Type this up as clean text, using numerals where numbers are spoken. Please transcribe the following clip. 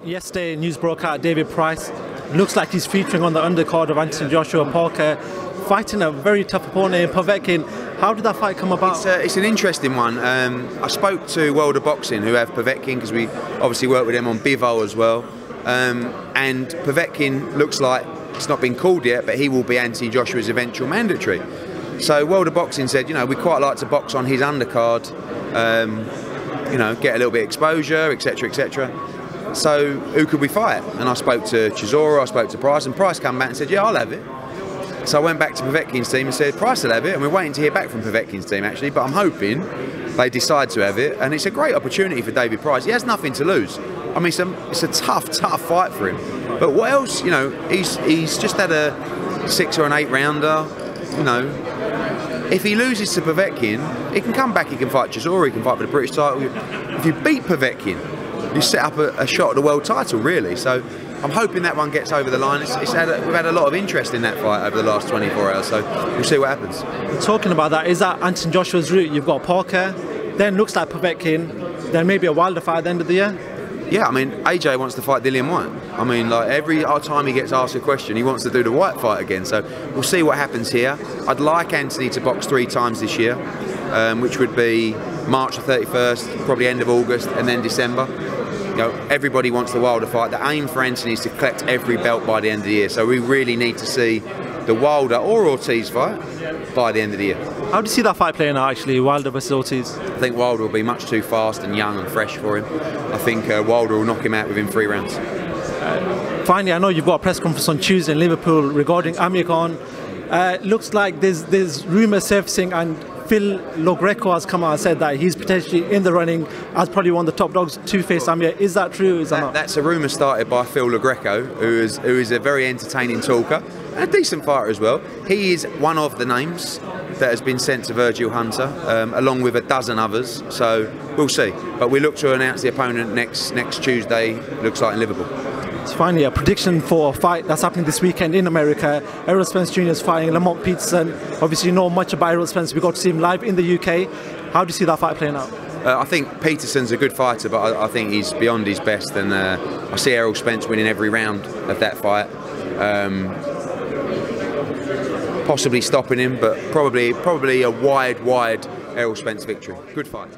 Yesterday, news broke out David Price looks like he's featuring on the undercard of Anthony Joshua Parker, fighting a very tough opponent in Povetkin. How did that fight come about? It's an interesting one. I spoke to World of Boxing, who have Povetkin, because we obviously work with them on Bivo as well. And Povetkin looks like it's not been called yet, but he will be Anthony Joshua's eventual mandatory. So World of Boxing said, you know, we quite like to box on his undercard, you know, get a little bit of exposure, etc., etc. So who could we fight? And I spoke to Chisora, I spoke to Price, and Price came back and said, yeah, I'll have it. So I went back to Povetkin's team and said, Price will have it, and we're waiting to hear back from Povetkin's team actually, but I'm hoping they decide to have it, and it's a great opportunity for David Price. He has nothing to lose. I mean, it's a tough fight for him. But what else, you know, he's just had a 6 or an 8 rounder, you know. If he loses to Povetkin, he can come back, he can fight Chisora, he can fight for the British title. If you beat Povetkin, you set up a shot at the world title, really. So I'm hoping that one gets over the line. We've had a lot of interest in that fight over the last 24 hours, so we'll see what happens. Talking about that, is that Anthony Joshua's route? You've got Parker, then looks like Povetkin, then maybe a Wilder fight at the end of the year? Yeah, I mean, AJ wants to fight Dillian Whyte. I mean, like every time he gets asked a question, he wants to do the Whyte fight again. So we'll see what happens here. I'd like Anthony to box 3 times this year, which would be March the 31st, probably end of August, and then December. You know, everybody wants the Wilder fight. The aim for Anthony is to collect every belt by the end of the year. So we really need to see the Wilder or Ortiz fight by the end of the year. How do you see that fight playing out, actually, Wilder versus Ortiz? I think Wilder will be much too fast and young and fresh for him. I think Wilder will knock him out within 3 rounds. Finally, I know you've got a press conference on Tuesday in Liverpool regarding Amir Khan. Looks like there's rumours surfacing, and Phil Logreco has come out and said that he's potentially in the running as probably one of the top dogs to face Amir. Is that true? Is that not? That's a rumour started by Phil Logreco, who is a very entertaining talker and a decent fighter as well. He is one of the names that has been sent to Virgil Hunter, along with a dozen others. So we'll see. But we look to announce the opponent next Tuesday. Looks like in Liverpool. So finally, a prediction for a fight that's happening this weekend in America. Errol Spence Jr. is fighting Lamont Peterson. Obviously, you know much about Errol Spence. We got to see him live in the UK. How do you see that fight playing out? I think Peterson's a good fighter, but I think he's beyond his best. And I see Errol Spence winning every round of that fight. Possibly stopping him, but probably a wide Errol Spence victory. Good fight.